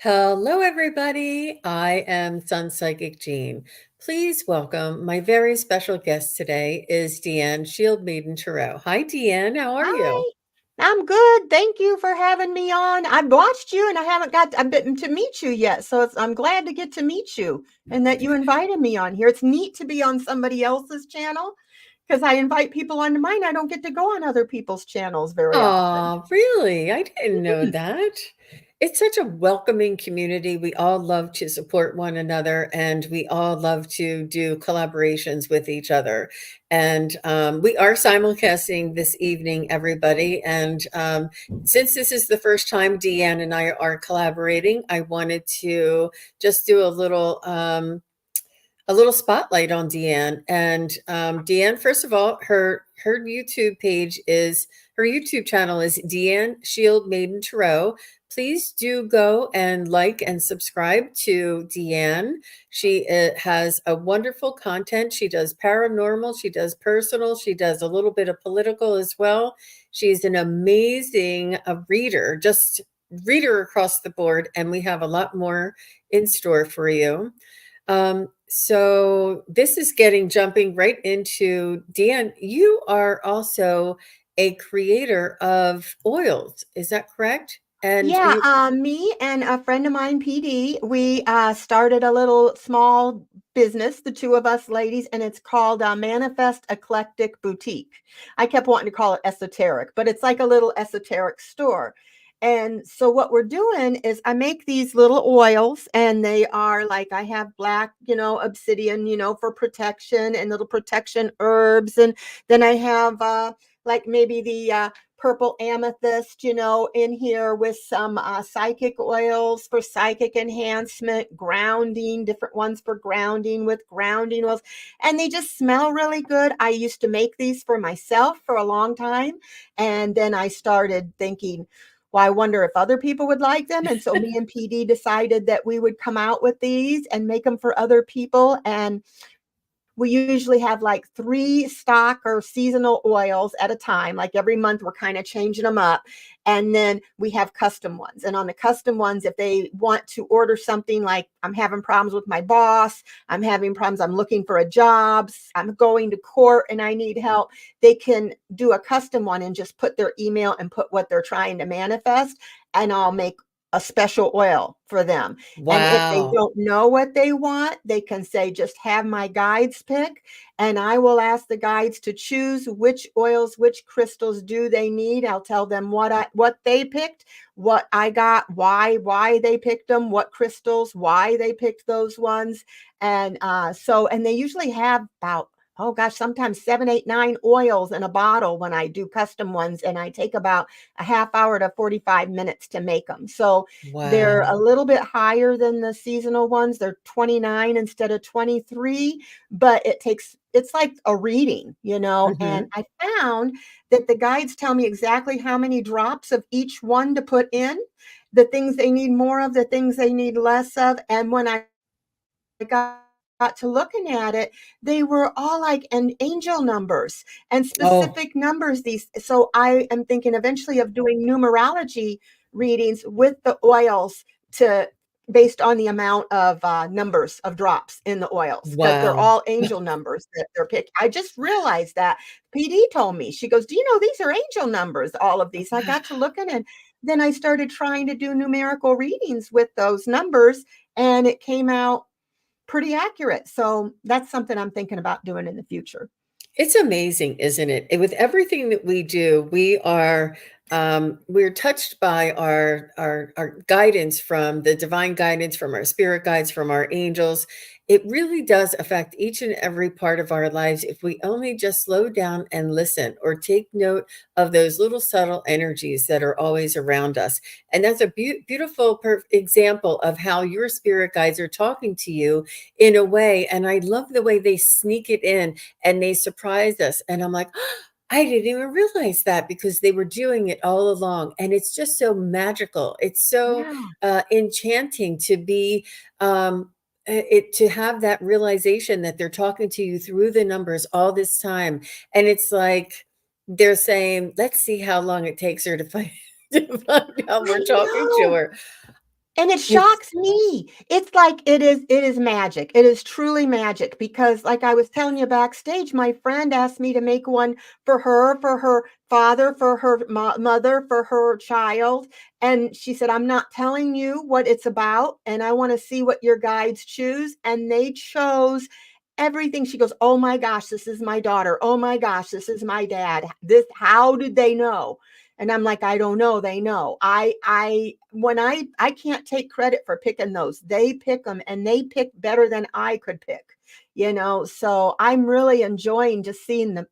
Hello, everybody. I am Sun Psychic Jean. Please welcome my very special guest today is Deann Shieldmaidentarot. Hi, Deann. How are you? Hi, I'm good. Thank you for having me on. I've watched you and I haven't got a bit to meet you yet. So I'm glad to get to meet you and that you invited me on here. It's neat to be on somebody else's channel because I invite people onto mine. I don't get to go on other people's channels very often. Oh, really? I didn't know Mhm. that. It's such a welcoming community. We all love to support one another and we all love to do collaborations with each other. And we are simulcasting this evening, everybody. And since this is the first time Deann and I are collaborating, I wanted to just do a little spotlight on Deann. And Deann, first of all, her YouTube channel is Deann Shield Maiden Tarot. Please do go and like and subscribe to Deann. She has a wonderful content. She does paranormal, she does personal, she does a little bit of political as well. She's an amazing reader, just reader across the board, and we have a lot more in store for you. So this is jumping right into Deann. You are also a creator of oils. Is that correct? And Yeah, you, me and a friend of mine, PD, we started a little small business, the two of us ladies, and it's called Manifest Eclectic Boutique. I kept wanting to call it esoteric, but it's like a little esoteric store. And so what we're doing is I make these little oils and they are like I have black, obsidian, for protection and little protection herbs. And then I have like maybe the purple amethyst, in here with some psychic oils for psychic enhancement, grounding, different ones for grounding with grounding oils. And they just smell really good. I used to make these for myself for a long time. And then I started thinking, well, I wonder if other people would like them. And so me and PD decided that we would come out with these and make them for other people. And we usually have like 3 stock or seasonal oils at a time. Like every month, we're kind of changing them up. And then we have custom ones. And on the custom ones, if they want to order something like I'm having problems with my boss, I'm having problems, I'm looking for a job, I'm going to court and I need help, they can do a custom one and just put their email and put what they're trying to manifest. And I'll make a special oil for them. And if they wow. don't know what they want, they can say, just have my guides pick. And I will ask the guides to choose which oils, which crystals do they need. I'll tell them what they picked, what I got, why they picked them, what crystals, why they picked those ones. And and they usually have about, oh gosh, sometimes 7, 8, 9 oils in a bottle when I do custom ones. And I take about a half hour to 45 minutes to make them. So they're a Wow. little bit higher than the seasonal ones. They're 29 instead of 23, but it's like a reading, and Hmm. I found that the guides tell me exactly how many drops of each one to put in, the things they need more of, the things they need less of. And when I got to looking at it, they were all like an angel numbers and Oh, specific numbers. So I am thinking eventually of doing numerology readings with the oils to based on the amount of numbers of drops in the oils because they're wow. all angel numbers that they're picking. I just realized that PD told me. She goes, "Do you know these are angel numbers? All of these." I got to looking and then I started trying to do numerical readings with those numbers, and it came out pretty accurate. So that's something I'm thinking about doing in the future. It's amazing, isn't it? With everything that we do, we're touched by our guidance from the divine guidance, from our spirit guides, from our angels. It really does affect each and every part of our lives if we only just slow down and listen or take note of those little subtle energies that are always around us. And that's a beautiful example of how your spirit guides are talking to you in a way. And I love the way they sneak it in and they surprised us. And I'm like, I didn't even realize that because they were doing it all along. And it's just so magical. It's so Yeah. enchanting to be it to have that realization that they're talking to you through the numbers all this time. And it's like they're saying, let's see how long it takes her to find to find out we're I talking to know. her. And it It's shocks me. It's like it is magic. It is truly magic because like I was telling you backstage, my friend asked me to make one for her father, for her mother, for her child. And she said, I'm not telling you what it's about. And I want to see what your guides choose. And they chose everything. She goes, oh my gosh, this is my daughter. Oh my gosh, this is my dad. This, how did they know? And I'm like, I don't know. They know. I can't take credit for picking those. They pick them and they pick better than I could pick, you know. So I'm really enjoying just seeing them.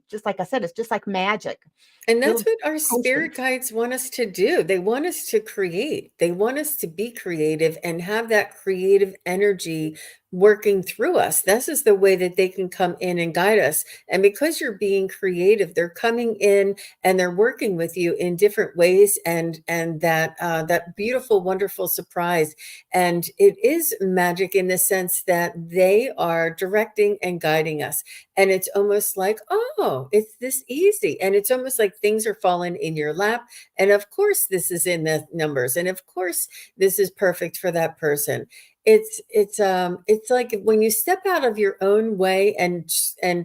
Just like I said, it's just like magic. And that's Little what our potions. spirit guides want us to do. They want us to create. They want us to be creative and have that creative energy working through us. This is the way that they can come in and guide us. And because you're being creative, they're coming in and they're working with you in different ways, and that beautiful, wonderful surprise. And it is magic in the sense that they are directing and guiding us. And it's almost like, oh, it's this easy. And it's almost like things are falling in your lap. And of course, this is in the numbers. And of course, this is perfect for that person. It's like when you step out of your own way and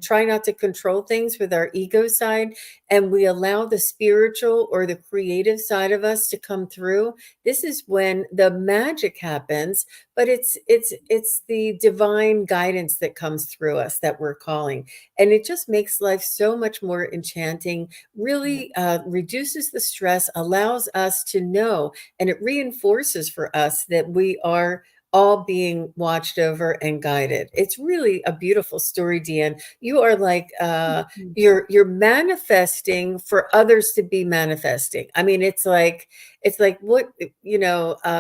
try not to control things with our ego side, and we allow the spiritual or the creative side of us to come through. This is when the magic happens, but it's the divine guidance that comes through us that we're calling, and it just makes life so much more enchanting, Yeah. really reduces the stress, allows us to know, and it reinforces for us that we are all being watched over and guided. It's really a beautiful story, Deann. You are like Mhm. you're manifesting for others to be manifesting. I mean, it's like what,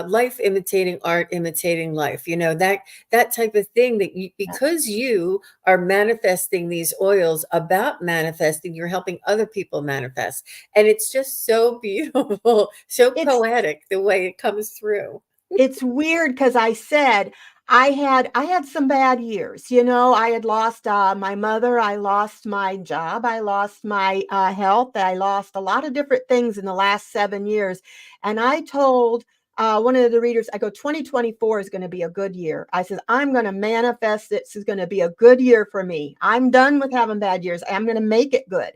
life imitating art, imitating life, that type of thing, that you, Yeah. because you are manifesting these oils about manifesting, you're helping other people manifest. And it's just so beautiful, so It's poetic the way it comes through. It's weird because I said I had some bad years, you know, I had lost, my mother, I lost my job, I lost my, health, I lost a lot of different things in the last 7 years, and I told, one of the readers, I go, "2024 is gonna be a good year." I said, "I'm gonna manifest this is gonna be a good year for me. I'm done with having bad years. I'm gonna make it good."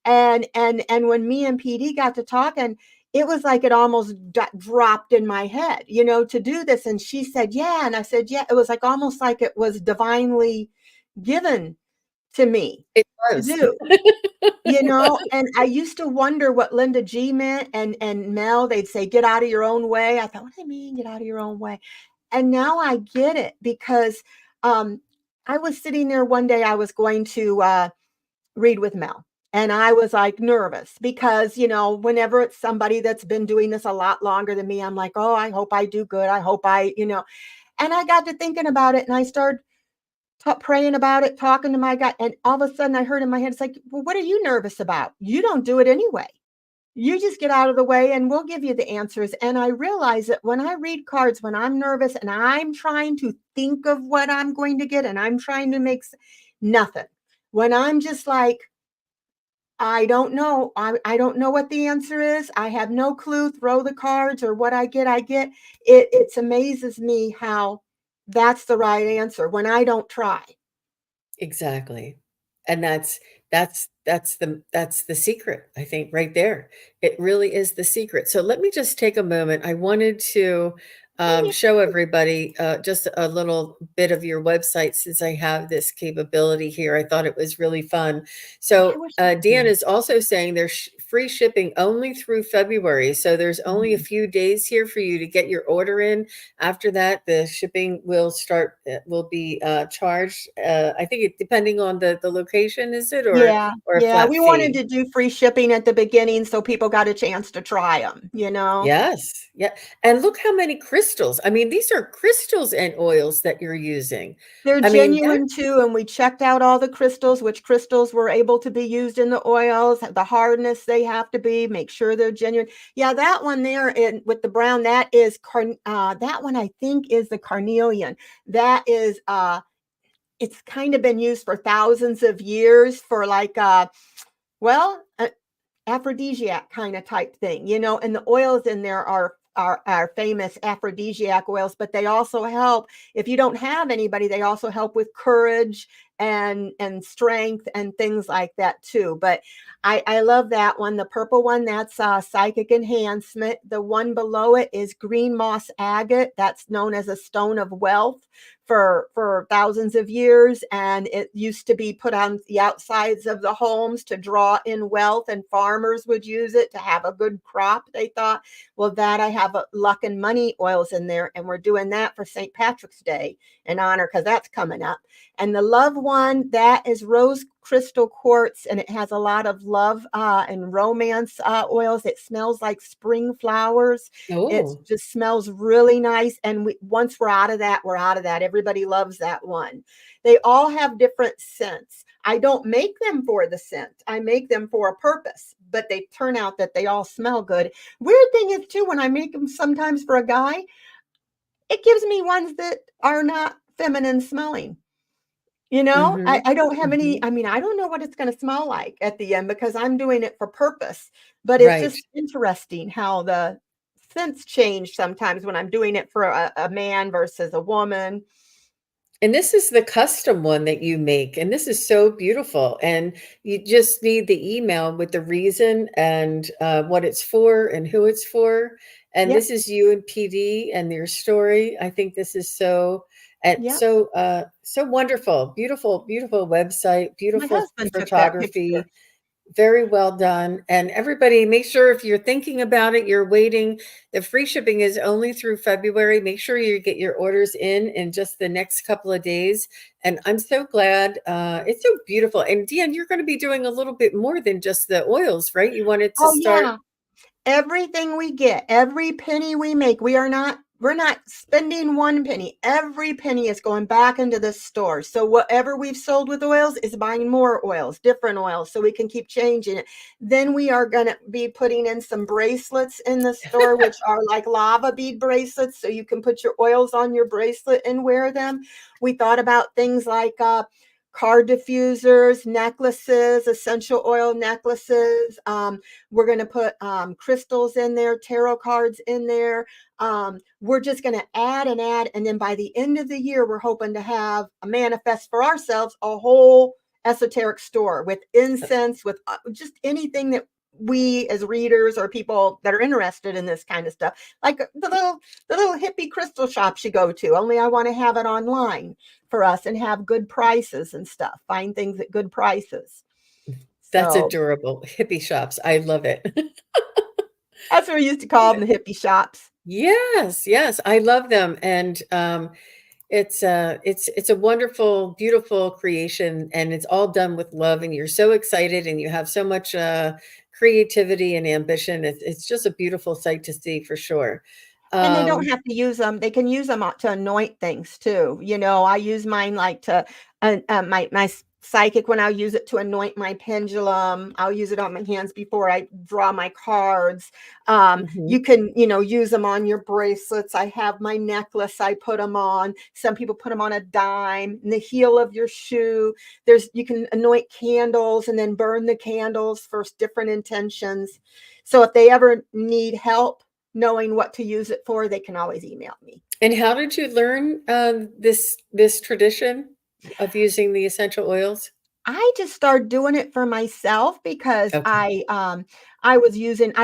And when me and PD got to talking, it was like it almost dropped in my head, you know, to do this. And she said, yeah. And I said, yeah. It was like almost like it was divinely given to me It to was. do, you know. And I used to wonder what Linda G meant, and Mel, they'd say, get out of your own way. I thought, what do they mean, get out of your own way? And now I get it because um, I was sitting there one day, I was going to read with Mel. And I was like nervous because, you know, whenever it's somebody that's been doing this a lot longer than me, I'm like, oh, I hope I do good. I hope I, you know. And I got to thinking about it and I started praying about it, talking to my God. And all of a sudden I heard in my head, it's like, well, what are you nervous about? You don't do it anyway. You just get out of the way and we'll give you the answers. And I realize that when I read cards, when I'm nervous and I'm trying to think of what I'm going to get and I'm trying to make nothing, when I'm just like, I don't know. I don't know what the answer is. I have no clue. Throw the cards or what I get, I get. It amazes me how that's the right answer when I don't try. Exactly. And that's the secret, I think, right there. It really is the secret. So let me just take a moment. I wanted to Oh, yeah. show everybody just a little bit of your website, since I have this capability here. I thought it was really fun. Yeah, I So wish I Deann could. is also saying there's free shipping only through February. So there's only a Mhm. few days here for you to get your order in. After that, the shipping will be charged. I think it, depending on the location, is it, Yeah, or a yeah. flat We wanted fee? to do free shipping at the beginning so people got a chance to try them, you know? Yes. Yeah. And look how many crystals. I mean, these are crystals and oils that you're using. They're I mean, that genuine too, and we checked out all the crystals, which crystals were able to be used in the oils, the hardness they have to be, make sure they're genuine. Yeah, that one there in with the brown, that is that one I think is the carnelian. That is it's kind of been used for thousands of years for like well, aphrodisiac kind of type thing, you know, and the oils in there are our famous aphrodisiac oils, but they also help if you don't have anybody. They also help with courage and strength and things like that too. But I love that one. The purple one, that's psychic enhancement. The one below it is green moss agate. That's known as a stone of wealth for thousands of years, and it used to be put on the outsides of the homes to draw in wealth, and farmers would use it to have a good crop, they thought. Well, that I have a luck and money oils in there, and we're doing that for St. Patrick's Day in honor, because that's coming up. And the love one, that is rose crystal quartz, and it has a lot of love and romance oils. It smells like spring flowers. It Oh. just smells really nice. And once we're out of that, we're out of that. Everybody loves that one. They all have different scents. I don't make them for the scent. I make them for a purpose, but they turn out that they all smell good. Weird thing is too, when I make them sometimes for a guy, it gives me ones that are not feminine smelling. Mhm. I don't have any, Mhm. I mean, I don't know what it's going to smell like at the end because I'm doing it for purpose. But it's Right. just interesting how the scents change sometimes when I'm doing it for a man versus a woman. And this is the custom one that you make, and this is so beautiful, and you just need the email with the reason and, what it's for and who it's for, and Yep. this is you and PD and your story. I think this is so and Yep. so, so wonderful. Beautiful, beautiful website, My beautiful husband took that picture. photography. Very well done. And everybody, make sure if you're thinking about it, you're waiting, the free shipping is only through February. Make sure you get your orders in just the next couple of days. And I'm so glad. It's so beautiful. And Deann, you're going to be doing a little bit more than just the oils, right? You wanted to Oh, start. yeah. Everything we get, every penny we make, we're not spending one penny. Every penny is going back into the store. So whatever we've sold with oils is buying more oils, different oils, so we can keep changing it. Then we are going to be putting in some bracelets in the store, which are like lava bead bracelets, so you can put your oils on your bracelet and wear them. We thought about things like card diffusers, necklaces, essential oil necklaces. We're going to put crystals in there, tarot cards in there. We're just going to add and add. And then by the end of the year, we're hoping to have a manifest for ourselves, a whole esoteric store with incense, with just anything that we as readers or people that are interested in this kind of stuff, like the little hippie crystal shops you go to, only I want to have it online for us and have good prices and stuff, find things at good prices. That's So adorable. Hippie shops. I love it. that's what we used to call them, the hippie shops. Yes, yes, I love them. And it's a wonderful, beautiful creation, and it's all done with love, and you're so excited, and you have so much, creativity and ambition. It's just a beautiful sight to see for sure. And they don't Um, have to use them. They can use them to anoint things too. I use mine like to my psychic when I'll use it to anoint my pendulum. I'll use it on my hands before I draw my cards. mhm. You can, use them on your bracelets. I have my necklace. I put them on. Some people put them on a dime, in the heel of your shoe. You can anoint candles and then burn the candles for different intentions. So if they ever need help knowing what to use it for, they can always email me. And how did you learn, this tradition of using the essential oils? I just started doing it for myself because Okay. I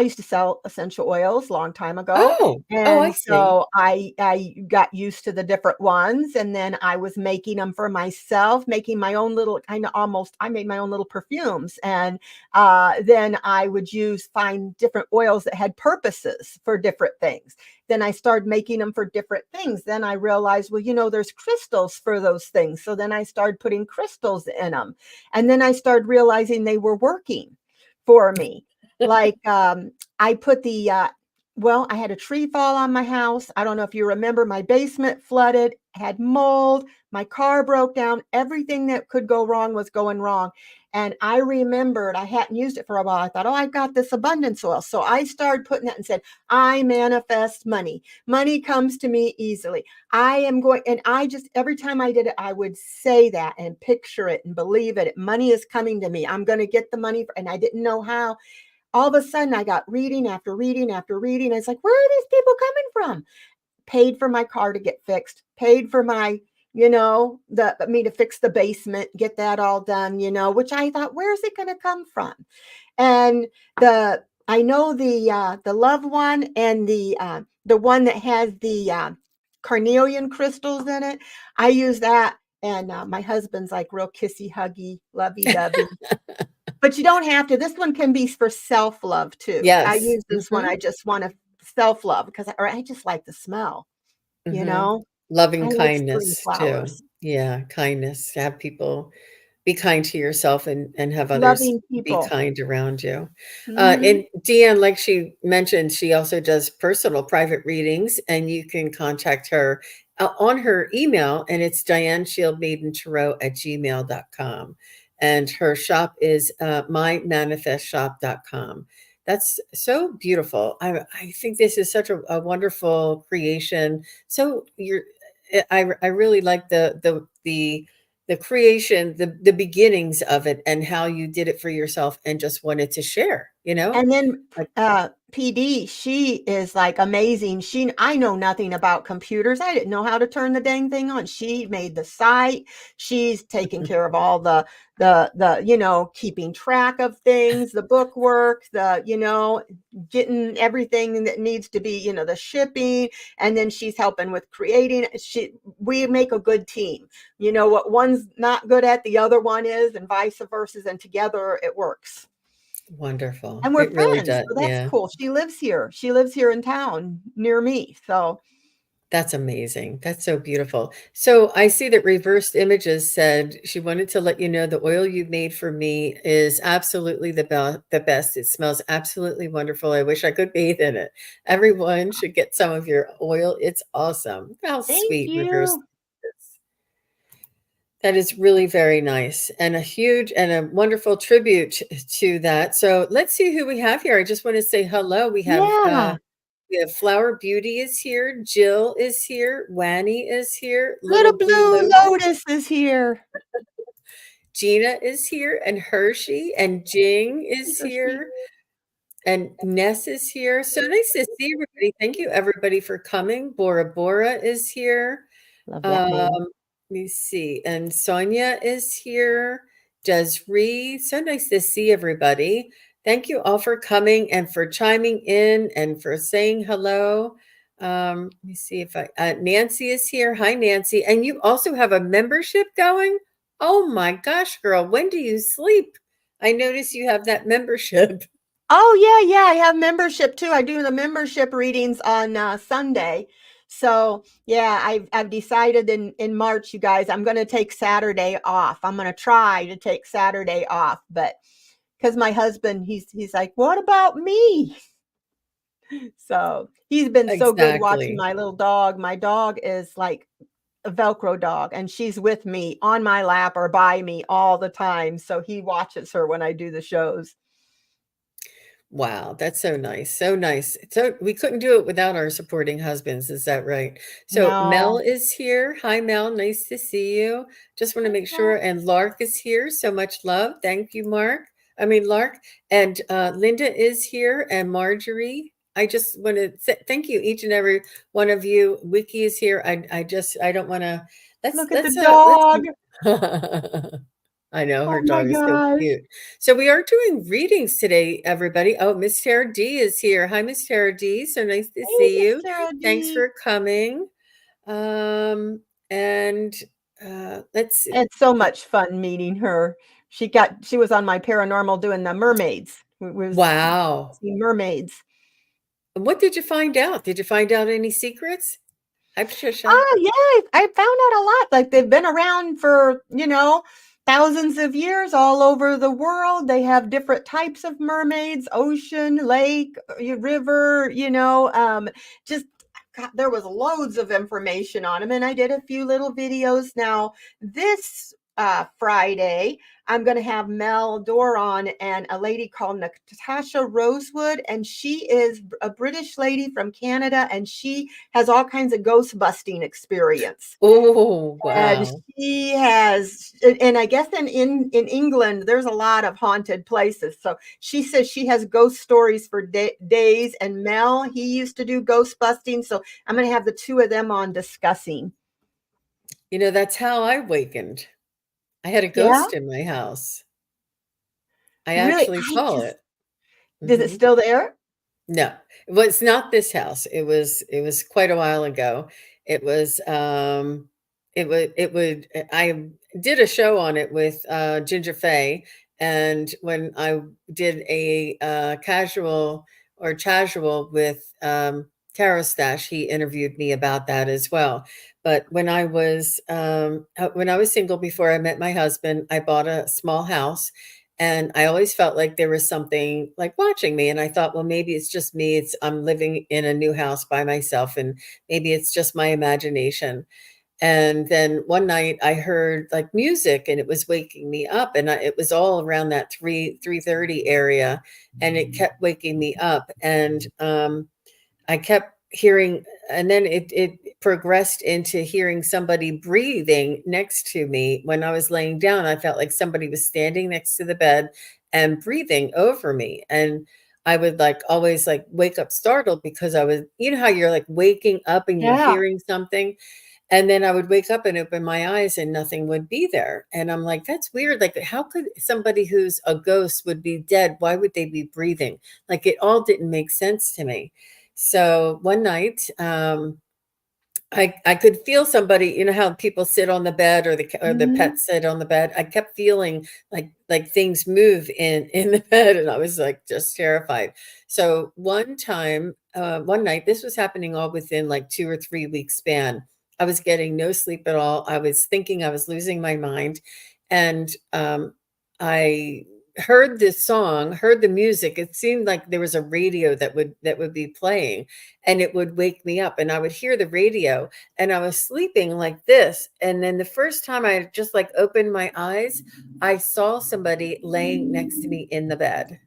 used to sell essential oils long time ago. Oh! Oh, I And see. so I got used to the different ones, and then I was making them for myself, making my own little kind of almost I made my own little perfumes. And then I would find different oils that had purposes for different things. Then I started making them for different things. Then I realized, well, there's crystals for those things. So then I started putting crystals in them. And then I started realizing they were working for me. Like I put I had a tree fall on my house. I don't know if you remember, my basement flooded, had mold, my car broke down. Everything that could go wrong was going wrong. And I remembered I hadn't used it for a while. I thought, oh, I've got this abundance oil. So I started putting that and said, I manifest money. Money comes to me easily. I am going, and I just, every time I did it, I would say that and picture it and believe it. Money is coming to me. I'm going to get the money, and I didn't know how. all of a sudden I got reading after reading after reading. It's like, where are these people coming from? Paid for my car to get fixed, paid for my, me to fix the basement, get that all done, which I thought, where's it going to come from? And I know the love one and the one that has the carnelian crystals in it. I use that, and my husband's like real kissy, huggy, lovey dovey. But you don't have to. This one can be for self love too. I Yes. use this one. I just want to self love because I just like the smell. You Mhm. know, I Loving like spring kindness too. flowers, Yeah, kindness, have people be kind to yourself and have others loving be people. kind around you. Hmm. And Deann, like she mentioned, she also does personal private readings, and you can contact her on her email, and it's Deannsshieldmaidentarot@gmail.com. And her shop is mymanifestshop.com. That's so beautiful. I think this is such a wonderful creation. So I really like the creation, the beginnings of it, and how you did it for yourself and just wanted to share, And then Like, PD, she is like amazing. I know nothing about computers. I didn't know how to turn the dang thing on. She made the site. She's taking care of all the keeping track of things, the book work, getting everything that needs to be, the shipping, and then she's helping with creating. We make a good team. What one's not good at, the other one is, and vice versa, and together it works. wonderful. And we're It really friends, does. so that's Yeah. cool. She lives here. She lives here in town near me. So That's amazing. That's so beautiful. So I see that Reversed Images said she wanted to let you know the oil you made for me is absolutely the best. It smells absolutely wonderful. I wish I could bathe in it. Everyone should get some of your oil. It's awesome. How thank sweet, Reversed you. Images. That is really very nice and a huge and a wonderful tribute to that. So let's see who we have here. I just want to say hello. Yeah. We have Flower Beauty is here, Jill is here, Wanny is here, Little Little Blue blue Lotus, lotus is here. Gina is here, and Hershey and Jing is Hershey. here. And Ness is here. So nice to see everybody. Thank you, everybody, for coming. Bora Bora is here. Love that Um, name. let me see. And Sonia is here. Desree. So nice to see everybody. Thank you all for coming and for chiming in and for saying hello. Let me see if Nancy is here. Hi, Nancy. And you also have a membership going? Oh my gosh, girl. When do you sleep? I notice you have that membership. Oh yeah. I have membership too. I do the membership readings on Sunday. So yeah, I've decided in March, you guys, I'm going to take Saturday off. I'm going to try to take Saturday off, but because my husband, he's like, what about me? So he's been so good watching Exactly. my little dog. My dog is like a Velcro dog, and she's with me on my lap or by me all the time. So he watches her when I do the shows. Wow, that's so nice. So nice. So we couldn't do it without our supporting husbands, is that right? So Mel No. is here. Hi, Mel. Nice to see you. Just want to make sure. And Lark is here. So much love. Thank you, Mark. I mean, Lark. And Linda is here and Marjorie. I just want to thank you, each and every one of you. Wiki is here. I don't want to, Look at the dog. let's I know Oh her my dog is so gosh. cute. So we are doing readings today, everybody. Oh, Miss Tara D is here. Hi, Miss Tara D. So nice to Hey, see Miss you. Sarah Thanks D. for coming. Um, and let's see. It's so much fun meeting her. She was on my paranormal doing the mermaids. We was Wow. seeing mermaids. What did you find out? Did you find out any secrets? Hi, Patricia. Oh, yeah, I found out a lot. Like they've been around for, thousands of years all over the world. They have different types of mermaids, ocean, lake, river, just God, there was loads of information on them. And I did a few little videos. Now, this Friday. I'm going to have Mel Dore on and a lady called Natasha Rosewood. And she is a British lady from Canada, and she has all kinds of ghost busting experience. Oh, And wow. she has, and I guess in England, there's a lot of haunted places. So she says she has ghost stories for days. And Mel, he used to do ghost busting. So I'm going to have the two of them on discussing. You know, that's how I wakened. I had a Yeah, ghost in my house. I really. actually I saw just, it. is it Mhm. still there? No, it was not this house. It was quite a while ago. It was I did a show on it with Ginger Faye, and when I did a casual or casual with Tarot Stash, he interviewed me about that as well. But when I was single before I met my husband, I bought a small house, and I always felt like there was something like watching me. And I thought, well, maybe it's just me. I'm living in a new house by myself, and maybe it's just my imagination. And then one night I heard like music, and it was waking me up, and it was all around that 3:30 area, and it kept waking me up. And I kept hearing, and then it progressed into hearing somebody breathing next to me. When I was laying down, I felt like somebody was standing next to the bed and breathing over me. And I would like always like wake up startled because I was, you know how you're like waking up and you're Yeah. hearing something. And then I would wake up and open my eyes and nothing would be there. And I'm like, that's weird. Like, how could somebody who's a ghost would be dead? Why would they be breathing? Like, it all didn't make sense to me. So one night, I could feel somebody, you know how people sit on the bed or the Hmm. pets sit on the bed. I kept feeling like things move in the bed, and I was like just terrified. So one night, this was happening all within like 2 or 3 weeks span. I was getting no sleep at all. I was thinking I was losing my mind, and I heard this song, heard the music. It seemed like there was a radio that would be playing, and it would wake me up, and I would hear the radio, and I was sleeping like this. And then the first time I just like opened my eyes, I saw somebody laying next to me in the bed.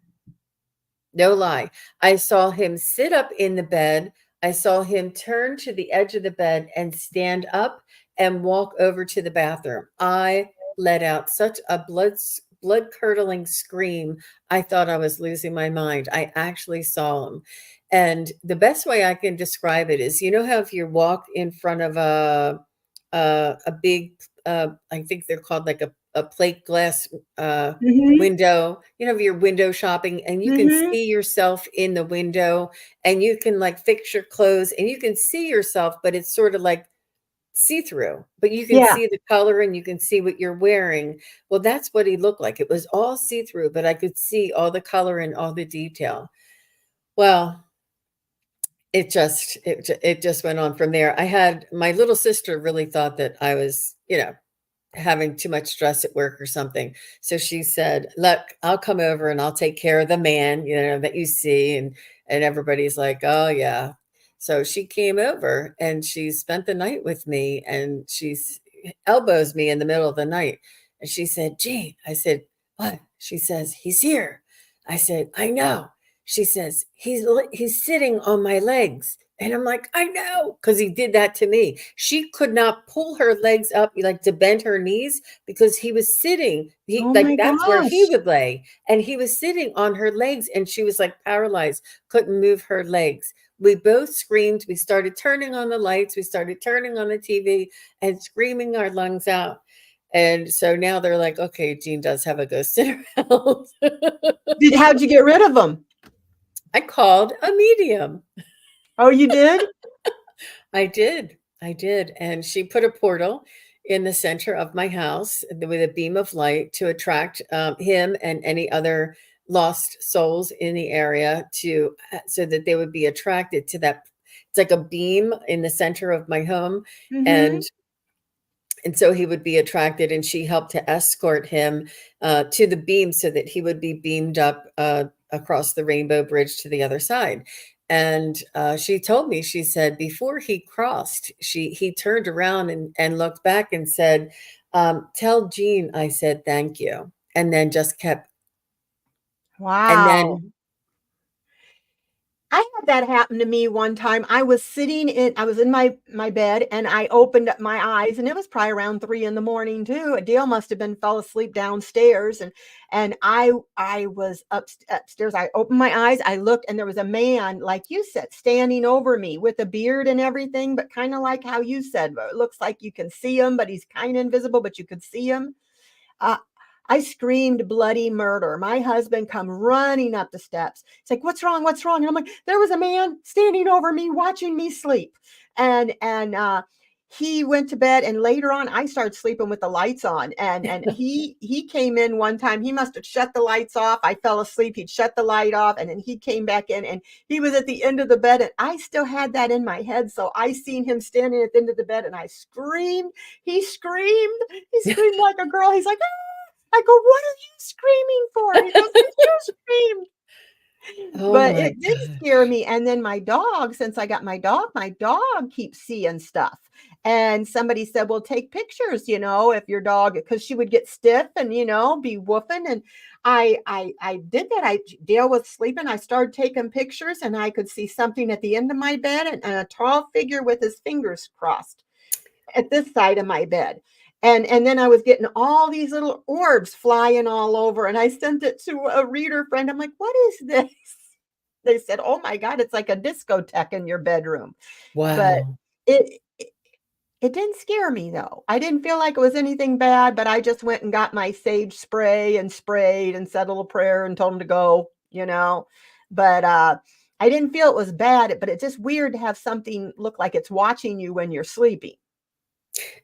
No lie. I saw him sit up in the bed. I saw him turn to the edge of the bed and stand up and walk over to the bathroom. I let out such a blood curdling scream. I thought I was losing my mind. I actually saw him. And the best way I can describe it is, you know how if you walk in front of a big I think they're called like a plate glass Hmm. window, you know, if you're window shopping and you can Hmm. see yourself in the window, and you can like fix your clothes and you can see yourself, but it's sort of like see through, but you can Yeah. see the color and you can see what you're wearing. Well, that's what he looked like. It was all see through, but I could see all the color and all the detail. Well, it just went on from there. I had my little sister really thought that I was, having too much stress at work or something. So she said, "Look, I'll come over and I'll take care of the man, that you see." And everybody's like, "Oh yeah." So she came over and she spent the night with me, and she's elbows me in the middle of the night. And she said, "Jane," I said, "What?" She says, "He's here." I said, "I know." She says, he's sitting on my legs." And I'm like, "I know," because he did that to me. She could not pull her legs up, like to bend her knees, because he was sitting. He Oh like my that's where he gosh. would lay, and he was sitting on her legs, and she was like paralyzed, couldn't move her legs. We both screamed. We started turning on the lights. We started turning on the TV and screaming our lungs out. And so now they're like, okay, Jean does have a ghost in her house. How'd you get rid of them? I called a medium. Oh, you did? I did. I did. And she put a portal in the center of my house with a beam of light to attract him and any other lost souls in the area so that they would be attracted to that. It's like a beam in the center of my home. And Hmm. and so he would be attracted, and she helped to escort him to the beam so that he would be beamed up across the rainbow bridge to the other side. And she told me, she said, before he crossed, he turned around and looked back and said, Tell Jean I said thank you. And then just kept, and Wow. then, I had that happen to me one time. I was in my bed and I opened up my eyes and it was probably around 3 in the morning too. Dale must have been fell asleep downstairs and I was upstairs. I opened my eyes, I looked and there was a man, like you said, standing over me with a beard and everything, but kind of like how you said, it looks like you can see him, but he's kind of invisible, but you could see him. Uh, I screamed bloody murder. My husband come running up the steps. He's like, "What's wrong? What's wrong?" And I'm like, "There was a man standing over me, watching me sleep." And he went to bed. And later on, I started sleeping with the lights on. And he came in one time. He must have shut the lights off. I fell asleep. He'd shut the light off, and then he came back in, and he was at the end of the bed. And I still had that in my head. So I seen him standing at the end of the bed, and I screamed. He screamed. He screamed like a girl. He's like, I go, "What are you screaming for?" He goes, "'Cause you screamed." oh But my it did God. scare me. And then since I got my dog keeps seeing stuff. And somebody said, "Well, take pictures, if your dog," because she would get stiff and be woofing. And I did that. Dale was sleeping. I started taking pictures, and I could see something at the end of my bed, and a tall figure with his fingers crossed at this side of my bed. And then I was getting all these little orbs flying all over. And I sent it to a reader friend. I'm like, "What is this?" They said, "Oh my God, it's like a discotheque in your bedroom." But Wow. it it didn't scare me though. I didn't feel like it was anything bad, but I just went and got my sage spray and sprayed and said a little prayer and told him to go. But I didn't feel it was bad, but it's just weird to have something look like it's watching you when you're sleeping.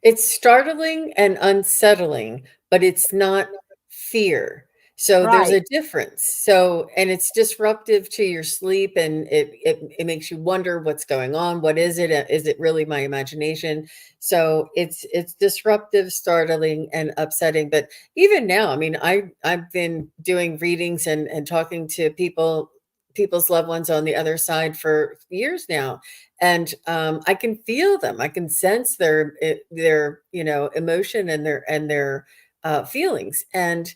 It's startling and unsettling, but it's not fear. So there's a Right. difference. So, and it's disruptive to your sleep, and it makes you wonder what's going on. What is it? Is it really my imagination? So it's disruptive, startling, and upsetting. But even now, I mean, I've been doing readings and talking to people's loved ones on the other side for years now, and I can feel them. I can sense their emotion and their feelings. And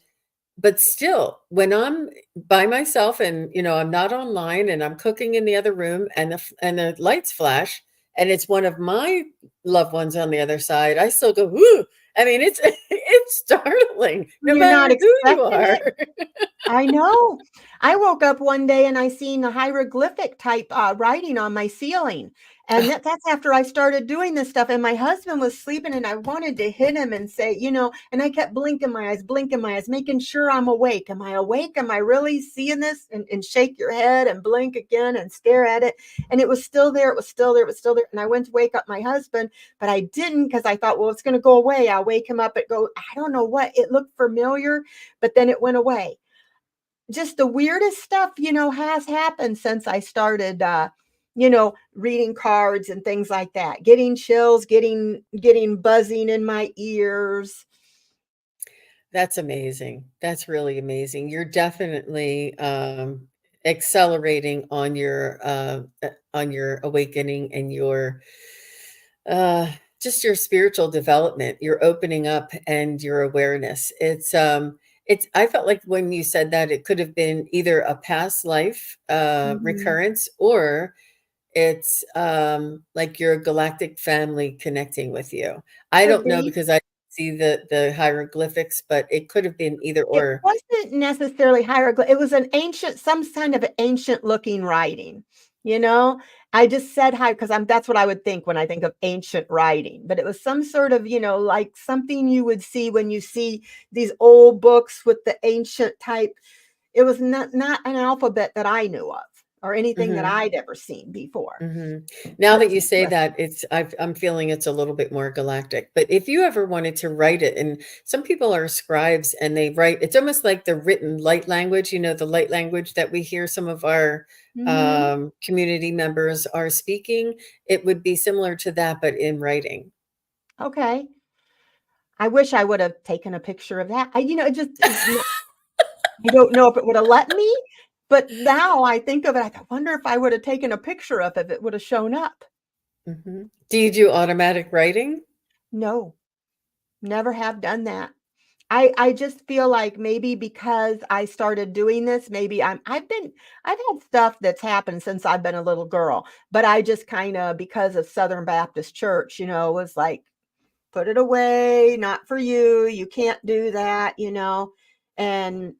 but still, when I'm by myself and I'm not online and I'm cooking in the other room and the lights flash and it's one of my loved ones on the other side, I still go, "Ooh!" I mean, it's it's startling, no You're not matter who you expecting are. it. I know. I woke up one day and I seen the hieroglyphic type writing on my ceiling. And that's after I started doing this stuff. And my husband was sleeping and I wanted to hit him and say, and I kept blinking my eyes, making sure I'm awake. Am I awake? Am I really seeing this? And shake your head and blink again and stare at it. And it was still there. It was still there. It was still there. And I went to wake up my husband, but I didn't because I thought, well, it's going to go away. I'll wake him up. I don't know what. It looked familiar, but then it went away. Just the weirdest stuff, has happened since I started, reading cards and things like that. Getting chills, getting buzzing in my ears. That's amazing. That's really amazing. You're definitely accelerating on your awakening and your uh just your spiritual development, your opening up and your awareness. It's I felt like when you said that it could have been either a past life Mhm. recurrence, or it's, like your galactic family connecting with you. I Could don't know be. because I see the hieroglyphics, but it could have been either It or. wasn't necessarily hieroglyph it was some kind of ancient looking writing, you know? I just said hi because that's what I would think when I think of ancient writing, but it was some sort of, like something you would see when you see these old books with the ancient type. It was not an alphabet that I knew of or anything that Mhm, I'd ever seen before. mhm. Now But it that was you say interesting. that, I'm feeling it's a little bit more galactic, but if you ever wanted to write it, and some people are scribes and they write, it's almost like the written light language, the light language that we hear some of our, Mhm. community members are speaking. It would be similar to that, but in writing. Okay. I wish I would have taken a picture of that. It just is not. I don't know if it would have let me, but now I think of it, I wonder if I would have taken a picture of it, if it would have shown up. Mhm. Do you do automatic writing? No, Never have done that. I just feel like maybe because I started doing this, maybe I've had stuff that's happened since I've been a little girl, but I just kind of, because of Southern Baptist Church, was like, put it away, not for you. You can't do that. And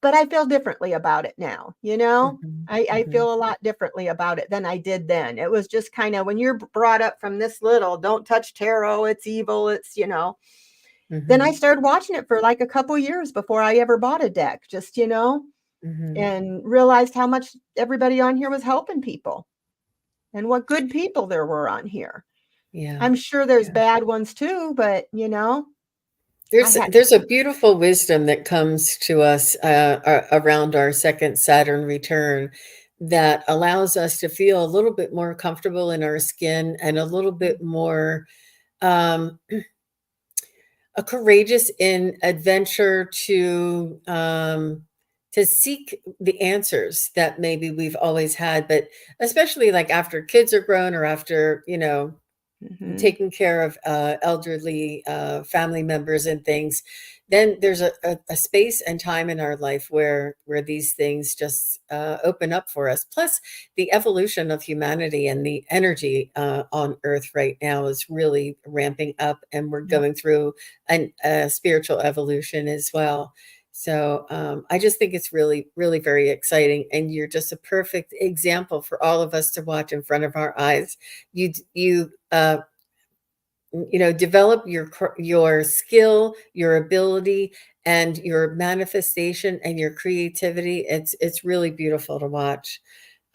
but I feel differently about it now. Mhm, I mhm, feel a lot differently about it than I did then. It was just kind of, when you're brought up from this little, don't touch tarot, it's evil, it's. Then I mhm, started watching it for like a couple years before I ever bought a deck, just, mhm. and realized how much everybody on here was helping people and what good people there were on here. Yeah, I'm sure there's yeah. bad ones too, but I There's had there's a beautiful wisdom that comes to us around our second Saturn return that allows us to feel a little bit more comfortable in our skin and a little bit more um, courageous in adventure to seek the answers that maybe we've always had, but especially like after kids are grown or after Mhm. taking care of elderly family members and things, then there's a space and time in our life where these things just open up for us. Plus, the evolution of humanity and the energy on Earth right now is really ramping up, and we're Yep. going through a spiritual evolution as well. So I just think it's really, really very exciting, and you're just a perfect example for all of us to watch in front of our eyes. You develop your skill, your ability, and your manifestation and your creativity. It's really beautiful to watch.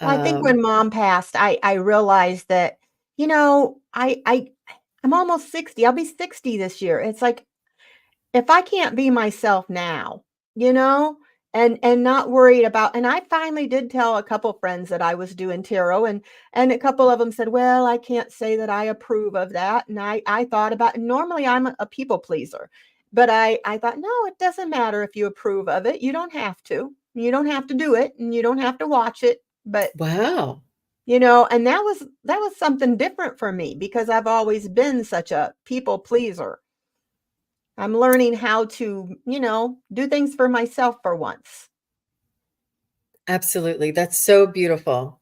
Well, I think um when mom passed, I realized that, I'm almost 60. I'll be 60 this year. It's like, if I can't be myself now, you know, and not worried about, and I finally did tell a couple friends that I was doing tarot, and a couple of them said, "Well, I can't say that I approve of that." And I thought about, normally I'm a people pleaser, but I thought, no, it doesn't matter if you approve of it. You don't have to. You don't have to do it, and you don't have to watch it. But wow. and that was something different for me because I've always been such a people pleaser. I'm learning how to, do things for myself for once. Absolutely, that's so beautiful.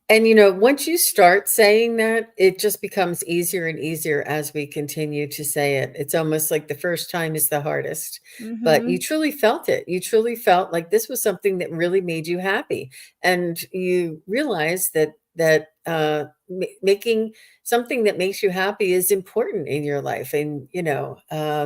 And, once you start saying that, it just becomes easier and easier as we continue to say it. It's almost like the first time is the hardest, but you Mhm. truly felt it. You truly felt like this was something that really made you happy. And you realize that making something that makes you happy is important in your life. And,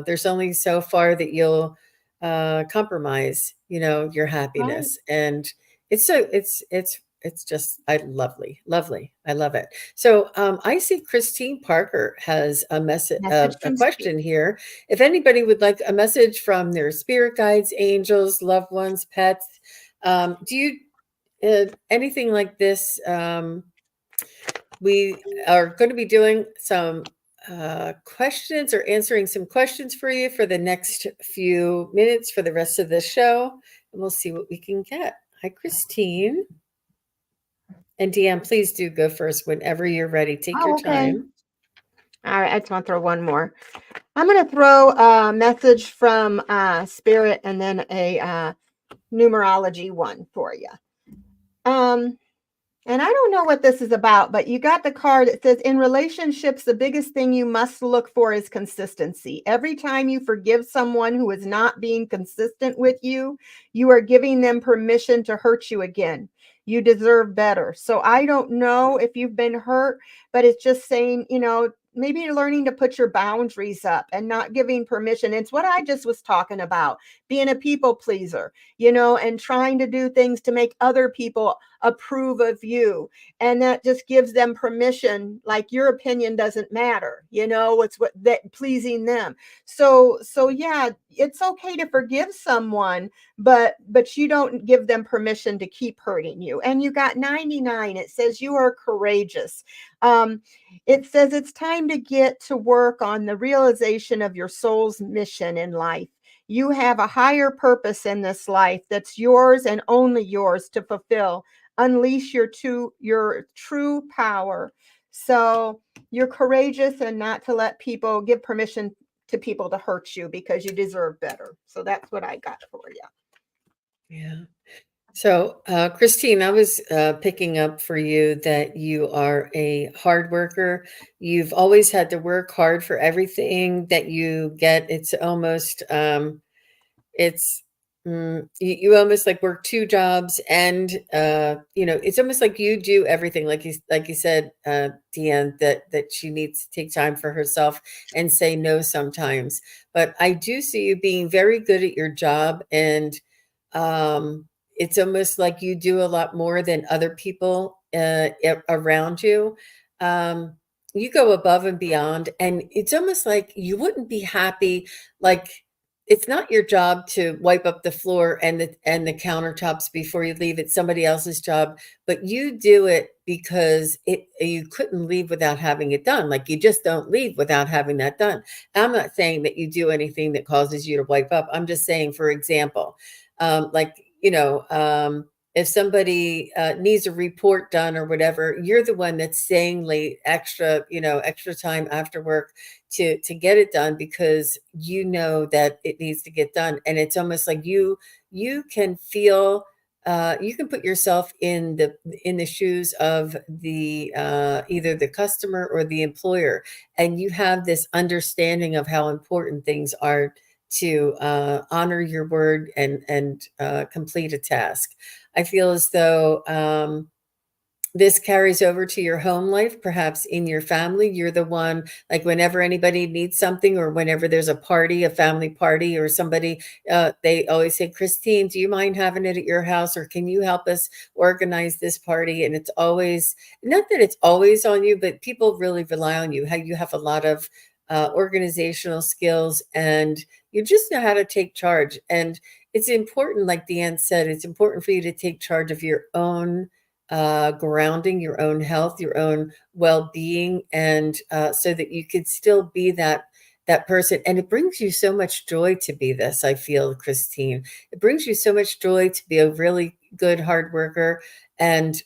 there's only so far that you'll compromise your Right. happiness. And it's just I lovely, lovely. I love it. So I see Christine Parker has a message, Message a from question spirit. here. If anybody would like a message from their spirit guides, angels, loved ones, pets, do you anything like this? We are going to be doing some questions or answering some questions for you for the next few minutes for the rest of the show, and we'll see what we can get. Hi, Christine. And Deann, please do go first whenever you're ready. Take your Oh, okay. time. All right, I just want to throw one more. I'm going to throw a message from spirit and then a numerology one for you. Um And I don't know what this is about, but you got the card that says, in relationships, the biggest thing you must look for is consistency. Every time you forgive someone who is not being consistent with you, you are giving them permission to hurt you again. You deserve better. So I don't know if you've been hurt, but it's just saying, maybe you're learning to put your boundaries up and not giving permission. It's what I just was talking about, being a people pleaser, and trying to do things to make other people approve of you, and that just gives them permission, like your opinion doesn't matter, it's what that pleasing them. So yeah, it's okay to forgive someone, but you don't give them permission to keep hurting you. And you got 99. It says you are courageous. um it says it's time to get to work on the realization of your soul's mission in life. You have a higher purpose in this life that's yours and only yours to fulfill. Unleash your true power. So you're courageous, and not to let people give permission to people to hurt you because you deserve better. So that's what I got for you. Yeah. So, Christine, I was picking up for you that you are a hard worker. You've always had to work hard for everything that you get. It's almost, it's, you almost like work two jobs, and it's almost like you do everything. Like you said, Deann, that she needs to take time for herself and say no sometimes. But I do see you being very good at your job, and it's almost like you do a lot more than other people around you. Um, you go above and beyond, and it's almost like you wouldn't be happy. Like, it's not your job to wipe up the floor and the countertops before you leave. It's somebody else's job, but you do it because you couldn't leave without having it done. Like, you just don't leave without having that done. I'm not saying that you do anything that causes you to wipe up. I'm just saying, for example, like, if somebody needs a report done or whatever, you're the one that's staying late, extra time after work to get it done, because you know that it needs to get done. And it's almost like you can feel, you can put yourself in the shoes of the either the customer or the employer, and you have this understanding of how important things are to honor your word and complete a task. I feel as though this carries over to your home life, perhaps in your family. You're the one, like, whenever anybody needs something, or whenever there's a party, a family party, or somebody, they always say, Christine, do you mind having it at your house? Or can you help us organize this party? And it's always, not that it's always on you, but people really rely on you. How you have a lot of organizational skills, and you just know how to take charge. And it's important, like Deann said, it's important for you to take charge of your own grounding, your own health, your own well-being, and so that you could still be that person. And it brings you so much joy to be this. I feel, Christine, it brings you so much joy to be a really good hard worker, and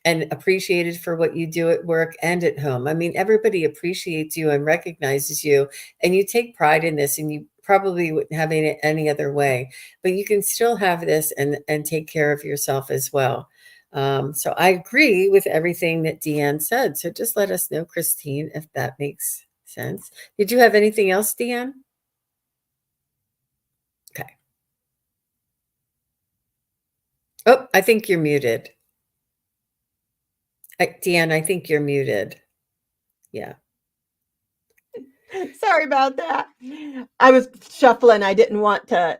appreciated for what you do at work and at home. I mean, everybody appreciates you and recognizes you, and you take pride in this, and you probably wouldn't have it any other way. But you can still have this and take care of yourself as well. So I agree with everything that Deann said. So just let us know, Christine, if that makes sense. Did you have anything else, Deann? Okay. Oh, I think you're muted. Deann, I think you're muted. Yeah. Sorry about that. I was shuffling. I didn't want to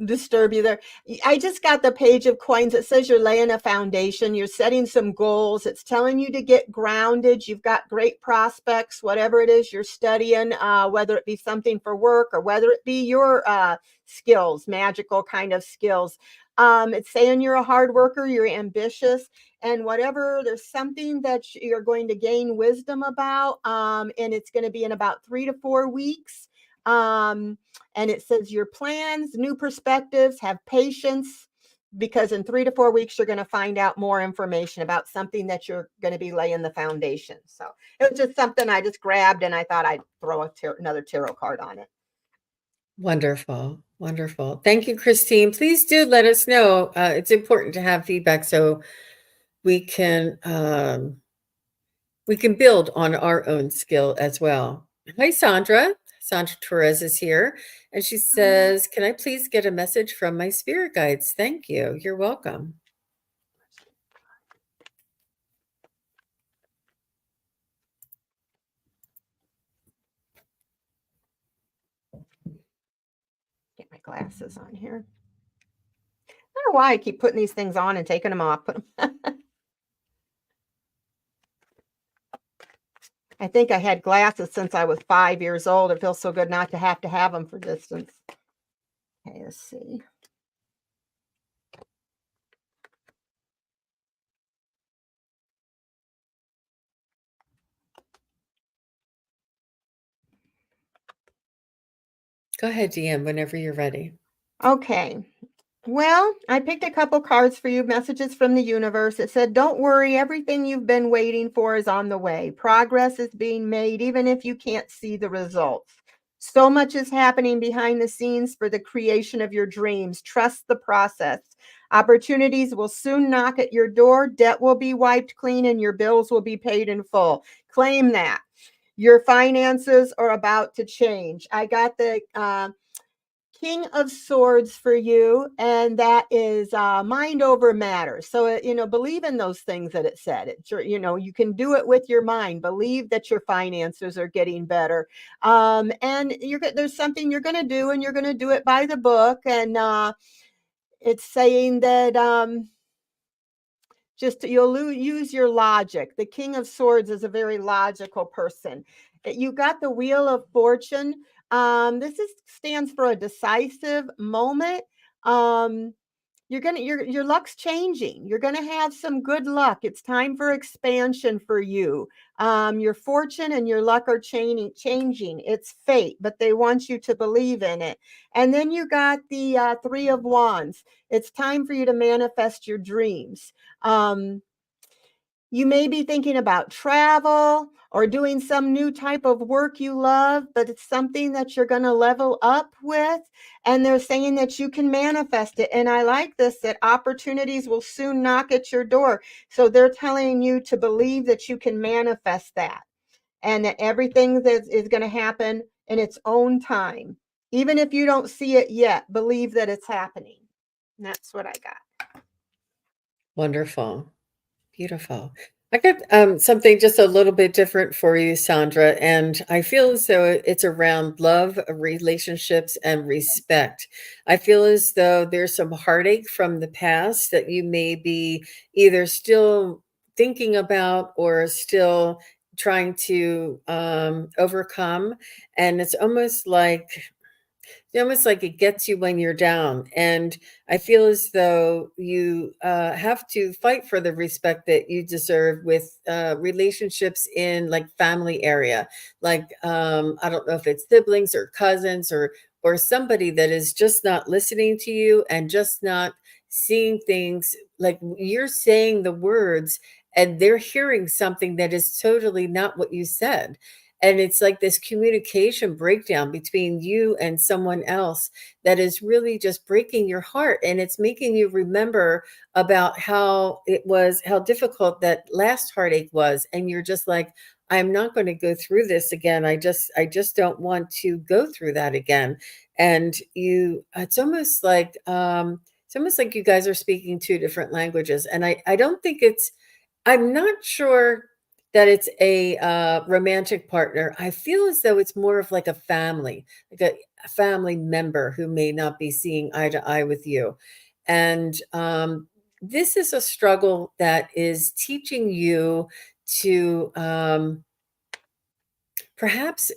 disturb you there. I just got the page of coins. It says you're laying a foundation. You're setting some goals. It's telling you to get grounded. You've got great prospects, whatever it is you're studying, whether it be something for work or whether it be your skills, magical kind of skills. It's saying you're a hard worker, you're ambitious, and whatever, there's something that you're going to gain wisdom about, and it's going to be in about 3 to 4 weeks. And it says your plans, new perspectives, have patience, because in 3 to 4 weeks you're going to find out more information about something that you're going to be laying the foundation. So it was just something I just grabbed, and I thought I'd throw another tarot card on it. Wonderful. Wonderful. Thank you, Christine. Please do let us know. It's important to have feedback so we can build on our own skill as well. Hi, Sandra. Sandra Torres is here, and she says, "Can I please get a message from my spirit guides?" Thank you. You're welcome. Get my glasses on here. I don't know why I keep putting these things on and taking them off. I think I had glasses since I was 5 years old. It feels so good not to have them for distance. Okay, let's see. Go ahead, Deann, whenever you're ready. Okay. Well, I picked a couple cards for you, messages from the universe. It said, don't worry, everything you've been waiting for is on the way. Progress is being made, even if you can't see the results. So much is happening behind the scenes for the creation of your dreams. Trust the process. Opportunities will soon knock at your door. Debt will be wiped clean and your bills will be paid in full. Claim that. Your finances are about to change. I got the King of Swords for you, and that is mind over matter. So, believe in those things that it said. You can do it with your mind. Believe that your finances are getting better. And there's something you're going to do, and you're going to do it by the book. And it's saying that just you'll use your logic. The King of Swords is a very logical person. You got the Wheel of Fortune. Stands for a decisive moment. Um, your luck's changing. You're gonna have some good luck. It's time for expansion for you. Your fortune and your luck are changing. It's fate, but they want you to believe in it. And then you got the Three of Wands. It's time for you to manifest your dreams. Um, you may be thinking about travel or doing some new type of work you love, but it's something that you're going to level up with. And they're saying that you can manifest it. And I like this, that opportunities will soon knock at your door. So they're telling you to believe that you can manifest that and that everything that is going to happen in its own time. Even if you don't see it yet, believe that it's happening. And that's what I got. Wonderful. Beautiful. I got something just a little bit different for you, Sandra, and I feel as though it's around love, relationships, and respect. I feel as though there's some heartache from the past that you may be either still thinking about or still trying to overcome. And it's almost like it gets you when you're down. And I feel as though you have to fight for the respect that you deserve with relationships in like family area. Like, I don't know if it's siblings or cousins or somebody that is just not listening to you and just not seeing things like you're saying the words and they're hearing something that is totally not what you said. And it's like this communication breakdown between you and someone else that is really just breaking your heart. And it's making you remember about how difficult that last heartache was. And you're just like, I'm not going to go through this again. I just don't want to go through that again. And it's almost like you guys are speaking two different languages. And I don't think I'm not sure that it's a romantic partner. I feel as though it's more of like a family, like a family member who may not be seeing eye to eye with you. And this is a struggle that is teaching you to perhaps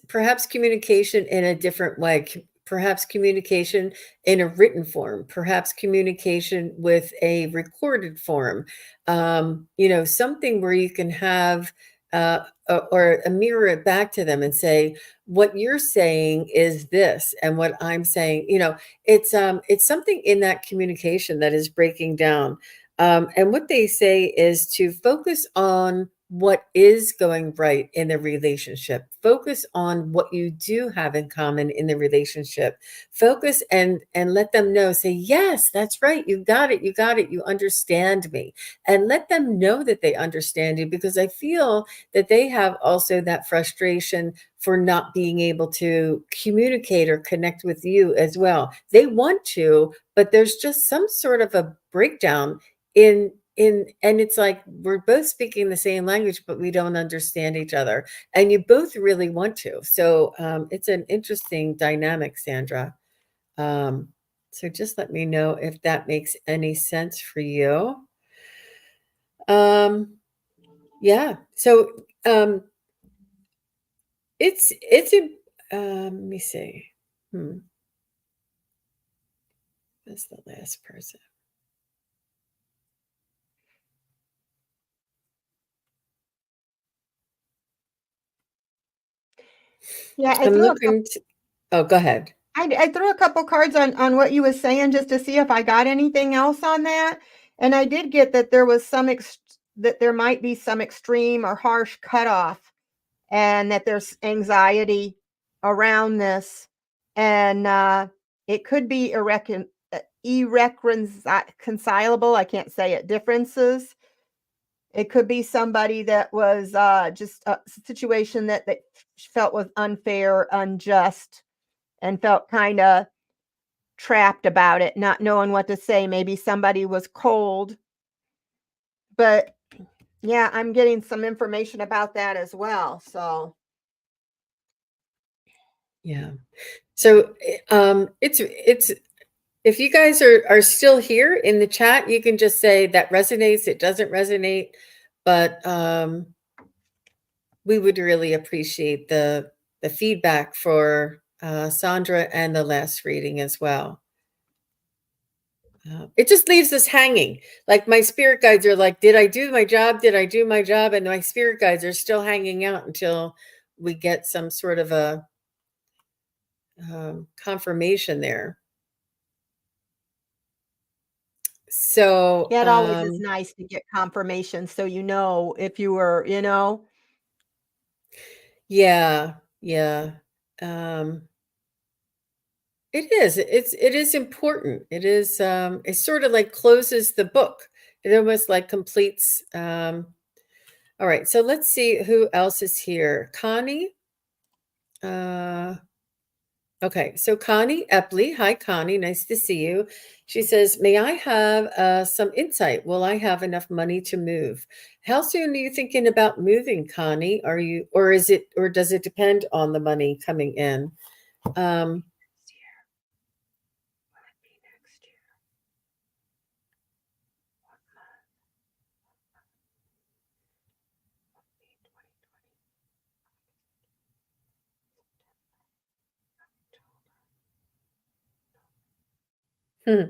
communication in a different way, perhaps communication in a written form, perhaps communication with a recorded form, something where you can have or mirror it back to them and say, what you're saying is this and what I'm saying, it's something in that communication that is breaking down. And what they say is to focus on what is going right in the relationship. Focus on what you do have in common in the relationship. Focus and let them know, say, yes, that's right. You got it. You got it. You understand me. And let them know that they understand you, because I feel that they have also that frustration for not being able to communicate or connect with you as well. They want to, but there's just some sort of a breakdown and it's like we're both speaking the same language, but we don't understand each other, and you both really want to. So it's an interesting dynamic, Sandra. um, so just let me know if that makes any sense for you. um, yeah, so it's a let me see. That's the last person. Yeah, I'm looking to, oh, go ahead. I threw a couple cards on what you was saying just to see if I got anything else on that, and I did get that there was that there might be some extreme or harsh cutoff, and that there's anxiety around this, and it could be irreconcilable. I can't say it. Differences. It could be somebody that was just a situation that they felt was unfair, unjust, and felt kind of trapped about it, not knowing what to say. Maybe somebody was cold, but yeah, I'm getting some information about that as well. So, Yeah. So it's if you guys are still here in the chat, you can just say that resonates, it doesn't resonate, but we would really appreciate the feedback for Sandra and the last reading as well. It just leaves us hanging. Like my spirit guides are like, did I do my job? Did I do my job? And my spirit guides are still hanging out until we get some sort of a confirmation there. So, yeah, it always is nice to get confirmation so you know if you were, yeah, yeah. Um, it is important. It sort of like closes the book. It almost like completes. All right, so let's see who else is here. Connie. Uh, okay, so Connie Epley. Hi, Connie. Nice to see you. She says, "May I have some insight? Will I have enough money to move? How soon are you thinking about moving, Connie? Are you, or does it depend on the money coming in?" Um, hmm.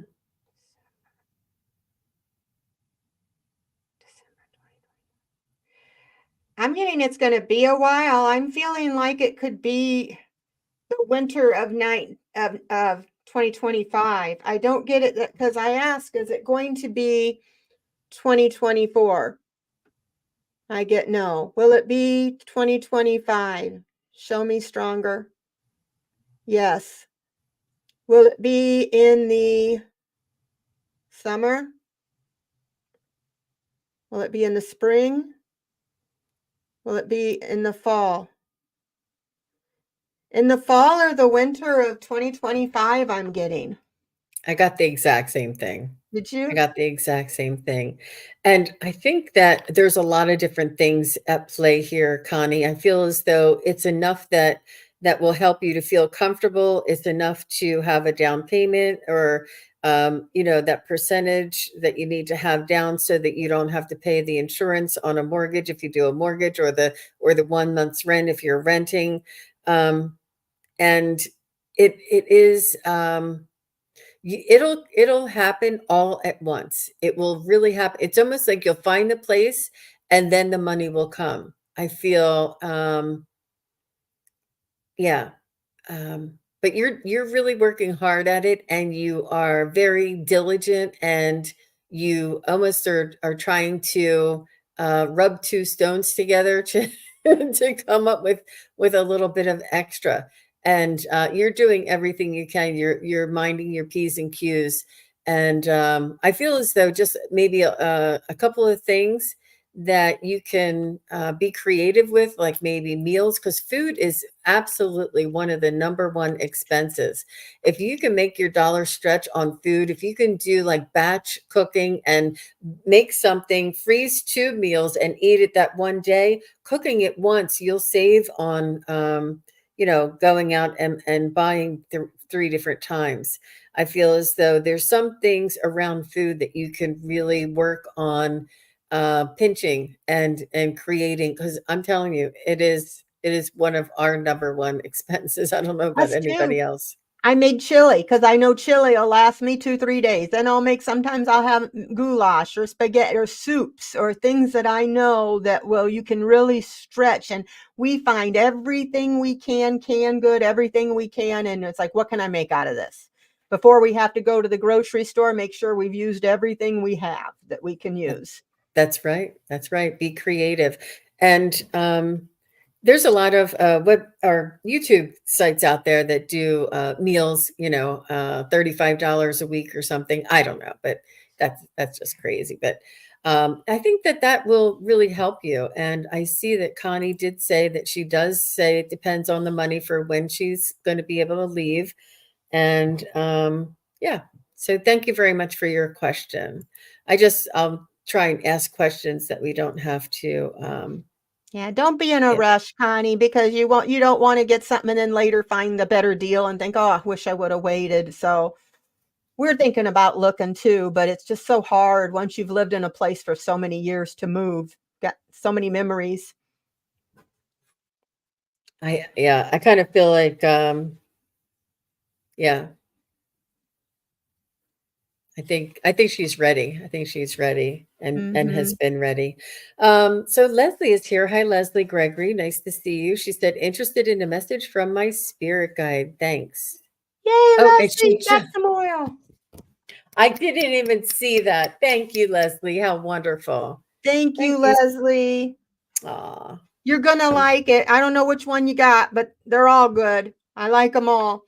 I'm getting it's going to be a while. I'm feeling like it could be the winter of 2025. I don't get it because I ask, is it going to be 2024? I get no. Will it be 2025? Show me stronger. Yes. Will it be in the summer? Will it be in the spring? Will it be in the fall? In the fall or the winter of 2025, I'm getting. I got the exact same thing. Did I you? got the exact same thing. And I think that there's a lot of different things at play here, Connie. I feel as though it's enough that will help you to feel comfortable. It's enough to have a down payment or that percentage that you need to have down so that you don't have to pay the insurance on a mortgage if you do a mortgage or the 1 month's rent if you're renting. And it is it'll happen all at once. It will really happen. It's almost like you'll find the place and then the money will come. I feel yeah. But you're really working hard at it and you are very diligent and you almost are trying to rub two stones together to to come up with a little bit of extra. And you're doing everything you can. You're minding your P's and Q's. And I feel as though just maybe a couple of things that you can be creative with, like maybe meals, because food is absolutely one of the number one expenses. If you can make your dollar stretch on food, if you can do like batch cooking and make something, freeze 2 meals and eat it that one day, cooking it once, you'll save on, going out and buying 3 different times. I feel as though there's some things around food that you can really work on pinching and creating, because I'm telling you, it is one of our number one expenses. I don't know about Us too. anybody else. I made chili because I know chili will last me 2, 3 days. Then sometimes I'll have goulash or spaghetti or soups or things that I know that, well, you can really stretch. And we find everything we can good, everything we can. And it's like, what can I make out of this? Before we have to go to the grocery store, make sure we've used everything we have that we can That- use. That's right. That's right. Be creative. And There's a lot of web or YouTube sites out there that do meals, $35 a week or something. I don't know, but that's just crazy. But I think that that will really help you. And I see that Connie did say that she does say it depends on the money for when she's going to be able to leave. And yeah, so thank you very much for your question. I'll try and ask questions that we don't have to. Yeah, don't be in a Yeah. rush, Connie, because you don't want to get something and then later find the better deal and think, "Oh, I wish I would have waited." So, we're thinking about looking too, but it's just so hard once you've lived in a place for so many years to move. Got so many memories. I kind of feel like yeah, I think she's ready. I think she's ready and has Mhm. been ready. So Leslie is here. Hi Leslie Gregory. Nice to see you. She said interested in a message from my spirit guide. Thanks. Yay, Oh, and Leslie, you got some oil. I didn't even see that. Thank you, Leslie. How wonderful. Thank you, Thank you. Leslie. Aw. You're gonna like it. I don't know which one you got, but they're all good. I like them all.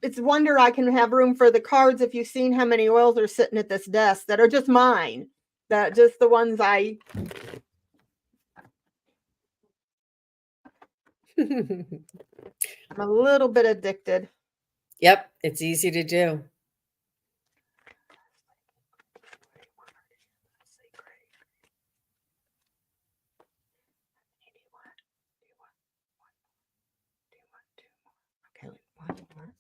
It's a wonder I can have room for the cards if you've seen how many oils are sitting at this desk that are just mine. That just the ones I'm a little bit addicted. Yep, it's easy to do. Okay, one more.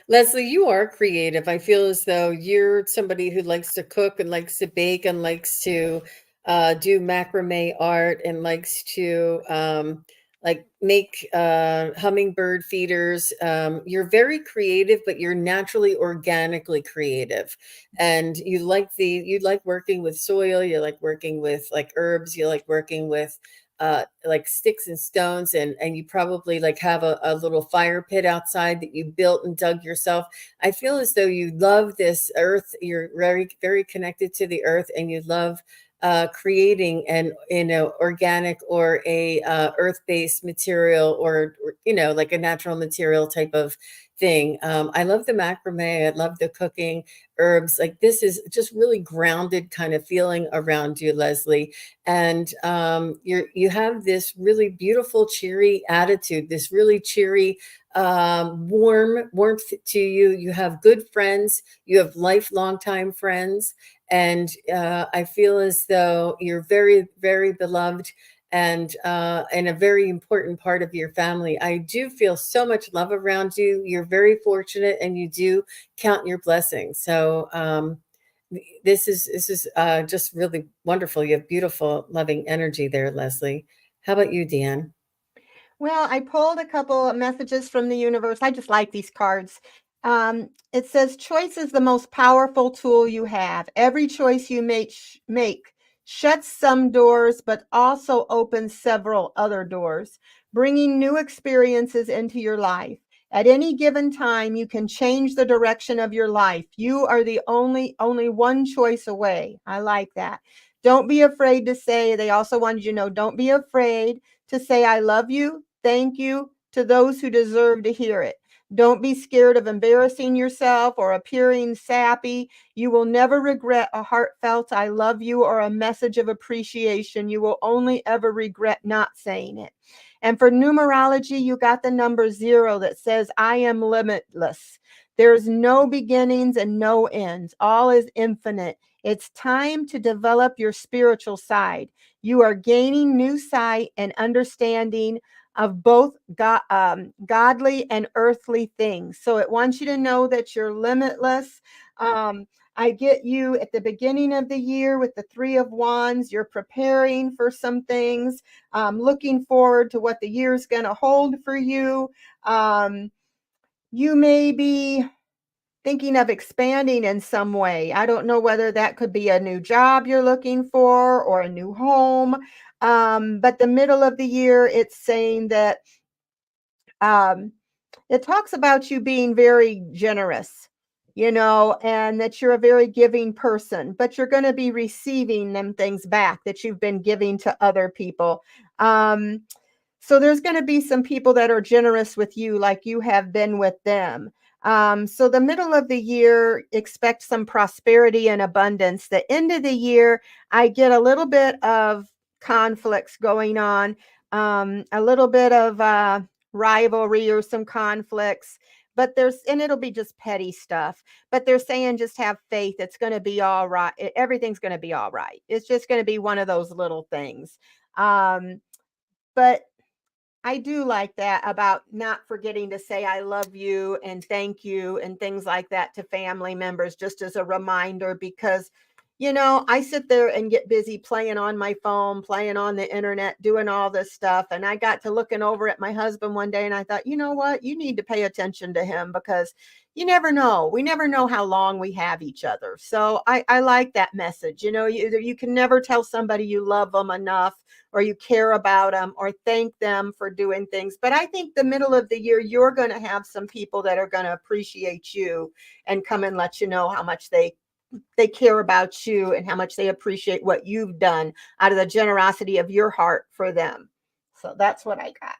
Leslie, you are creative. I feel as though you're somebody who likes to cook and likes to bake and likes to do macrame art and likes to like make hummingbird feeders. You're very creative, but you're naturally organically creative, and you like working with soil. You like working with like herbs. You like working with like sticks and stones, and you probably like have a little fire pit outside that you built and dug yourself. I feel as though you love this earth. You're very very connected to the earth, and you love creating an organic or a earth-based material, or like a natural material type of thing. I love the macrame. I love the cooking herbs. Like this is just really grounded kind of feeling around you, Leslie. And you have this really beautiful cheery attitude, this really cheery warmth to you. You have good friends, you have lifelong time friends, and I feel as though you're very very beloved and a very important part of your family. I do feel so much love around you. You're very fortunate, and you do count your blessings. So this is just really wonderful. You have beautiful, loving energy there, Leslie. How about you, Deann? Well, I pulled a couple of messages from the universe. I just like these cards. It says, choice is the most powerful tool you have. Every choice you make shuts some doors, but also opens several other doors, bringing new experiences into your life. At any given time, you can change the direction of your life. You are the only one choice away. I like that. Don't be afraid to say, they also wanted you to know, don't be afraid to say, I love you, thank you to those who deserve to hear it. Don't be scared of embarrassing yourself or appearing sappy. You will never regret a heartfelt I love you or a message of appreciation. You will only ever regret not saying it. And for numerology, you got the number 0 that says, I am limitless. There's no beginnings and no ends. All is infinite. It's time to develop your spiritual side. You are gaining new sight and understanding of both godly and earthly things. So it wants you to know that you're limitless. I get you at the beginning of the year with the 3 of Wands. You're preparing for some things, looking forward to what the year is going to hold for you. You may be thinking of expanding in some way. I don't know whether that could be a new job you're looking for or a new home. But the middle of the year, it's saying that um, it talks about you being very generous. and that you're a very giving person, but you're going to be receiving them things back that you've been giving to other people. Um, so there's going to be some people that are generous with you, like you have been with them. So the middle of the year, expect some prosperity and abundance. The end of the year, I get a little bit of conflicts going on, a little bit of rivalry or some conflicts. And it'll be just petty stuff. But they're saying just have faith. It's going to be all right. Everything's going to be all right. It's just going to be one of those little things. But I do like that about not forgetting to say I love you and thank you and things like that to family members, just as a reminder, because I sit there and get busy playing on my phone, playing on the internet, doing all this stuff. And I got to looking over at my husband one day and I thought, you know what? You need to pay attention to him, because you never know. We never know how long we have each other. So I like that message. You can never tell somebody you love them enough, or you care about them, or thank them for doing things. But I think the middle of the year, you're going to have some people that are going to appreciate you and come and let you know how much they care about you and how much they appreciate what you've done out of the generosity of your heart for them. So that's what I got.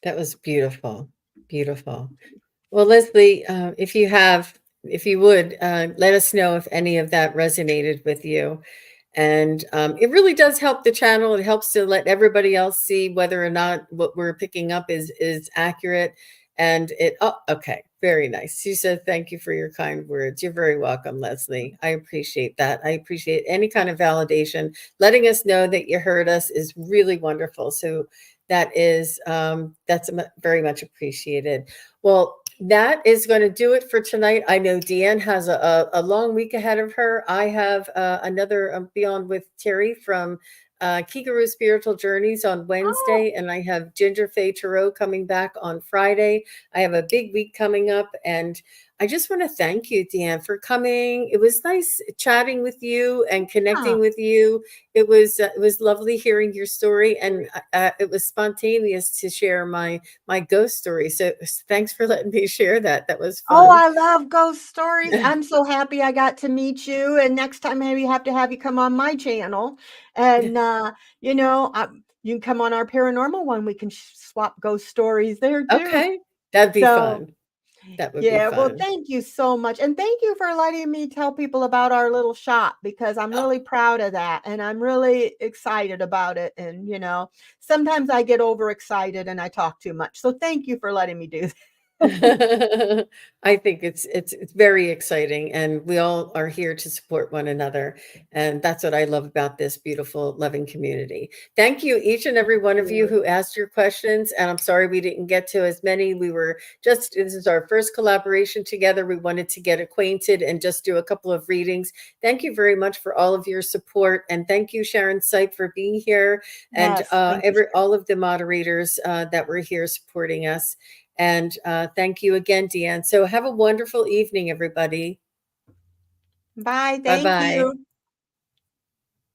That was beautiful. Beautiful. Well, Leslie, if you would, let us know if any of that resonated with you. And it really does help the channel. It helps to let everybody else see whether or not what we're picking up is accurate. And okay, very nice. She said, "Thank you for your kind words." You're very welcome, Leslie. I appreciate that. I appreciate any kind of validation. Letting us know that you heard us is really wonderful. So that's very much appreciated. Well, that is going to do it for tonight. I know Deann has a long week ahead of her. I have another Beyond with Terry from Kigaru Spiritual Journeys on Oh, Wednesday, and I have Ginger Faye Tarot coming back on Friday. I have a big week coming up, and I just want to thank you, Deann, for coming. It was nice chatting with you and yeah. connecting with you. It was lovely hearing your story, and it was spontaneous to share my ghost story. So thanks for letting me share that. That was Oh, fun. I love ghost stories. I'm so happy I got to meet you. And next time, maybe have to have you come on my channel. And, you can come on our paranormal one. We can swap ghost stories there too. Okay, that'd be So, fun. That would be yeah, well, fun. thank you so much. And thank you for letting me tell people about our little shop, because I'm Oh. really proud of that. And I'm really excited about it. And, sometimes I get overexcited and I talk too much. So thank you for letting me do that. I think it's very exciting, and we all are here to support one another, and that's what I love about this beautiful, loving community. Thank you, each and every one of you who asked your questions, and I'm sorry we didn't get to as many. This is our first collaboration together. We wanted to get acquainted and just do a couple of readings. Thank you very much for all of your support, and thank you, Sharon Sipe, for being here, and Yes, thank you, all of the moderators that were here supporting us. And thank you again, Deann. So have a wonderful evening, everybody. Bye. Bye Thank bye. you.